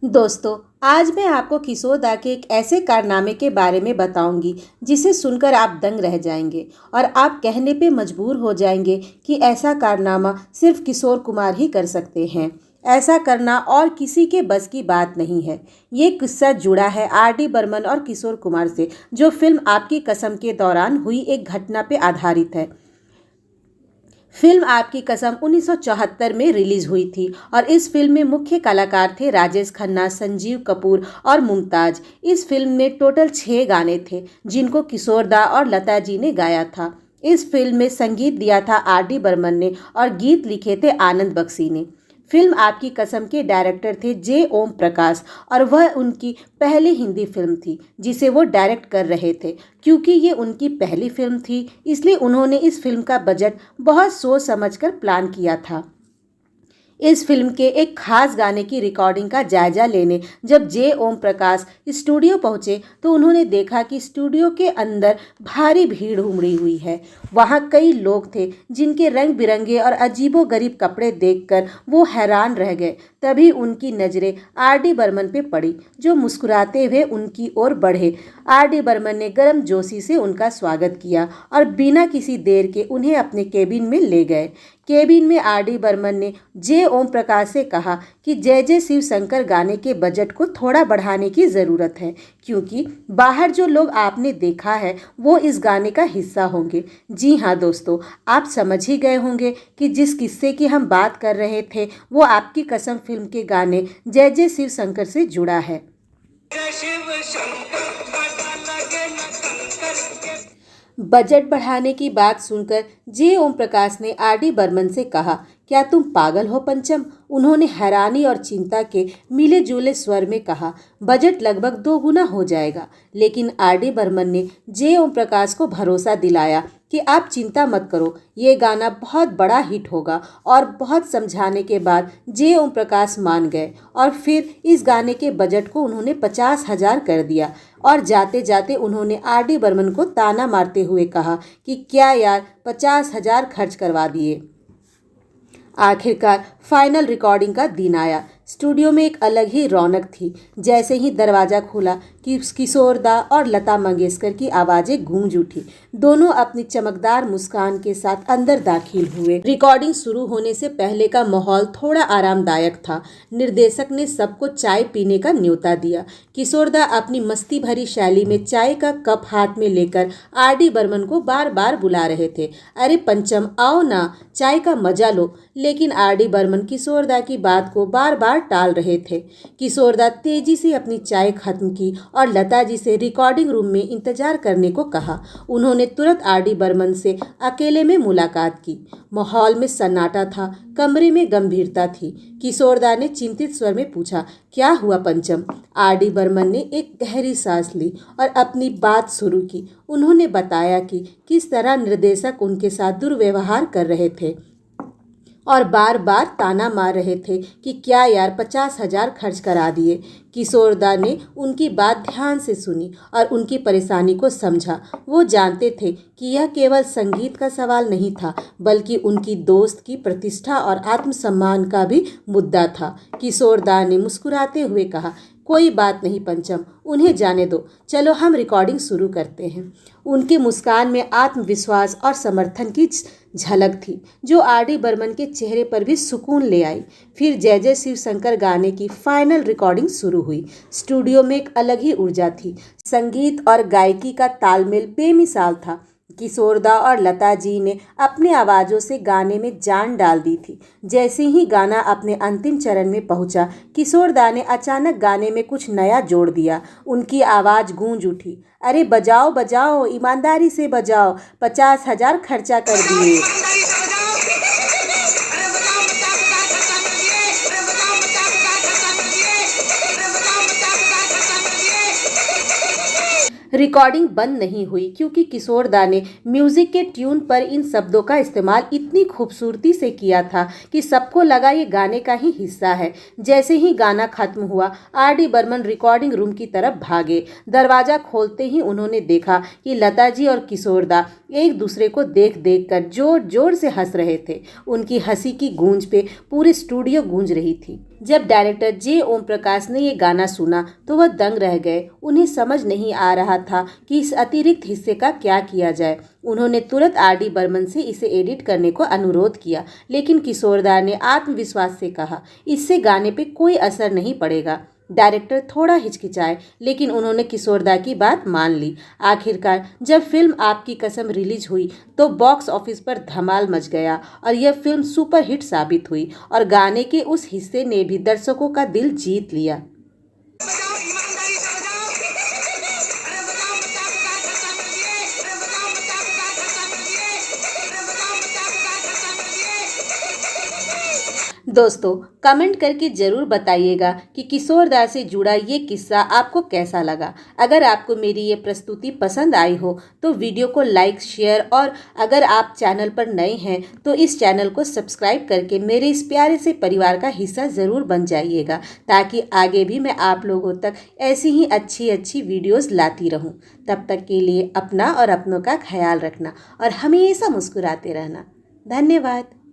दोस्तों, आज मैं आपको किशोर दा के एक ऐसे कारनामे के बारे में बताऊंगी जिसे सुनकर आप दंग रह जाएंगे और आप कहने पे मजबूर हो जाएंगे कि ऐसा कारनामा सिर्फ किशोर कुमार ही कर सकते हैं। ऐसा करना और किसी के बस की बात नहीं है। ये किस्सा जुड़ा है R.D. बर्मन और किशोर कुमार से, जो फिल्म आपकी कसम के दौरान हुई एक घटना पे आधारित है। फिल्म आपकी कसम 1974 में रिलीज हुई थी और इस फिल्म में मुख्य कलाकार थे राजेश खन्ना, संजीव कपूर और मुमताज। इस फिल्म में टोटल 6 गाने थे जिनको किशोर दा और लता जी ने गाया था। इस फिल्म में संगीत दिया था R.D. बर्मन ने और गीत लिखे थे आनंद बख्शी ने। फिल्म आपकी कसम के डायरेक्टर थे जे ओम प्रकाश और वह उनकी पहली हिंदी फिल्म थी जिसे वो डायरेक्ट कर रहे थे। क्योंकि ये उनकी पहली फिल्म थी, इसलिए उन्होंने इस फिल्म का बजट बहुत सोच समझकर प्लान किया था। इस फिल्म के एक खास गाने की रिकॉर्डिंग का जायजा लेने जब जे ओम प्रकाश स्टूडियो पहुंचे तो उन्होंने देखा कि स्टूडियो के अंदर भारी भीड़ उमड़ी हुई है। वहां कई लोग थे जिनके रंग बिरंगे और अजीबोगरीब कपड़े देखकर वो हैरान रह गए। तभी उनकी नज़रें R.D. बर्मन पे पड़ी, जो मुस्कुराते हुए उनकी ओर बढ़े। R.D. बर्मन ने गर्मजोशी से उनका स्वागत किया और बिना किसी देर के उन्हें अपने केबिन में ले गए। केबिन में R.D. बर्मन ने जे ओम प्रकाश से कहा कि जय जय शिव शंकर गाने के बजट को थोड़ा बढ़ाने की ज़रूरत है, क्योंकि बाहर जो लोग आपने देखा है वो इस गाने का हिस्सा होंगे। जी हाँ दोस्तों, आप समझ ही गए होंगे कि जिस किस्से की हम बात कर रहे थे वो आपकी कसम फिल्म के गाने जय जय शिव शंकर से जुड़ा है। बजट बढ़ाने की बात सुनकर जे ओम प्रकाश ने R.D. बर्मन से कहा, क्या तुम पागल हो पंचम? उन्होंने हैरानी और चिंता के मिले जुले स्वर में कहा, बजट लगभग 2 गुना हो जाएगा। लेकिन R.D. बर्मन ने जे ओम प्रकाश को भरोसा दिलाया कि आप चिंता मत करो, ये गाना बहुत बड़ा हिट होगा। और बहुत समझाने के बाद जे ओम प्रकाश मान गए और फिर इस गाने के बजट को उन्होंने 50,000 कर दिया। और जाते जाते उन्होंने R.D. बर्मन को ताना मारते हुए कहा कि क्या यार, 50,000 खर्च करवा दिए। आखिरकार फाइनल रिकॉर्डिंग का दिन आया। स्टूडियो में एक अलग ही रौनक थी। जैसे ही दरवाज़ा खुला कि किशोर दा और लता मंगेशकर की आवाज़ें गूंज उठी। दोनों अपनी चमकदार मुस्कान के साथ अंदर दाखिल हुए। रिकॉर्डिंग शुरू होने से पहले का माहौल थोड़ा आरामदायक था। निर्देशक ने सबको चाय पीने का न्योता दिया। किशोर दा अपनी मस्ती भरी शैली में चाय का कप हाथ में लेकर R.D. बर्मन को बार बार बुला रहे थे। अरे पंचम, आओ ना, चाय का मजा लो। लेकिन R.D. बर्मन किशोर दा की बात को बार बार टाल रहे थे। किशोर दा तेजी से अपनी चाय खत्म की और लता जी से रिकॉर्डिंग रूम में इंतजार करने को कहा। उन्होंने तुरंत R.D. बर्मन से अकेले में मुलाकात की। माहौल में सन्नाटा था, कमरे में गंभीरता थी। किशोर दा ने चिंतित स्वर में पूछा, क्या हुआ पंचम? R.D. बर्मन ने एक गहरी सांस ली और अपनी बात शुरू की। उन्होंने बताया कि किस तरह निर्देशक उनके साथ दुर्व्यवहार कर रहे थे और बार बार ताना मार रहे थे कि क्या यार, 50,000 खर्च करा दिए। किशोर दा ने उनकी बात ध्यान से सुनी और उनकी परेशानी को समझा। वो जानते थे कि यह केवल संगीत का सवाल नहीं था, बल्कि उनकी दोस्त की प्रतिष्ठा और आत्मसम्मान का भी मुद्दा था। किशोर दा ने मुस्कुराते हुए कहा, कोई बात नहीं पंचम, उन्हें जाने दो, चलो हम रिकॉर्डिंग शुरू करते हैं। उनकी मुस्कान में आत्मविश्वास और समर्थन की झलक थी, जो R.D. बर्मन के चेहरे पर भी सुकून ले आई। फिर जय जय शिव शंकर गाने की फाइनल रिकॉर्डिंग शुरू हुई। स्टूडियो में एक अलग ही ऊर्जा थी। संगीत और गायकी का तालमेल बेमिसाल था। किशोर दा और लता जी ने अपनी आवाज़ों से गाने में जान डाल दी थी। जैसे ही गाना अपने अंतिम चरण में पहुंचा, किशोर दा ने अचानक गाने में कुछ नया जोड़ दिया। उनकी आवाज़ गूंज उठी, अरे बजाओ बजाओ, ईमानदारी से बजाओ, 50,000 खर्चा कर दिए। रिकॉर्डिंग बंद नहीं हुई क्योंकि किशोर दा ने म्यूजिक के ट्यून पर इन शब्दों का इस्तेमाल इतनी खूबसूरती से किया था कि सबको लगा ये गाने का ही हिस्सा है। जैसे ही गाना खत्म हुआ, R.D. बर्मन रिकॉर्डिंग रूम की तरफ भागे। दरवाज़ा खोलते ही उन्होंने देखा कि लता जी और किशोर दा एक दूसरे को देख देख कर जोर जोर से हंस रहे थे। उनकी हंसी की गूंज पे पूरे स्टूडियो गूंज रही थी। जब डायरेक्टर जे ओम प्रकाश ने ये गाना सुना तो वह दंग रह गए। उन्हें समझ नहीं आ रहा था कि इस अतिरिक्त हिस्से का क्या किया जाए। उन्होंने तुरंत आर डी बर्मन से इसे एडिट करने को अनुरोध किया, लेकिन किशोरदा ने आत्मविश्वास से कहा, इससे गाने पे कोई असर नहीं पड़ेगा। डायरेक्टर थोड़ा हिचकिचाए, लेकिन उन्होंने किशोरदा की बात मान ली। आखिरकार जब फिल्म आपकी कसम रिलीज हुई तो बॉक्स ऑफिस पर धमाल मच गया और यह फिल्म सुपरहिट साबित हुई और गाने के उस हिस्से ने भी दर्शकों का दिल जीत लिया। दोस्तों, कमेंट करके ज़रूर बताइएगा कि किशोरदा से जुड़ा ये किस्सा आपको कैसा लगा। अगर आपको मेरी ये प्रस्तुति पसंद आई हो तो वीडियो को लाइक, शेयर और अगर आप चैनल पर नए हैं तो इस चैनल को सब्सक्राइब करके मेरे इस प्यारे से परिवार का हिस्सा ज़रूर बन जाइएगा, ताकि आगे भी मैं आप लोगों तक ऐसी ही अच्छी अच्छी वीडियोज़ लाती रहूँ। तब तक के लिए अपना और अपनों का ख्याल रखना और हमेशा मुस्कुराते रहना। धन्यवाद।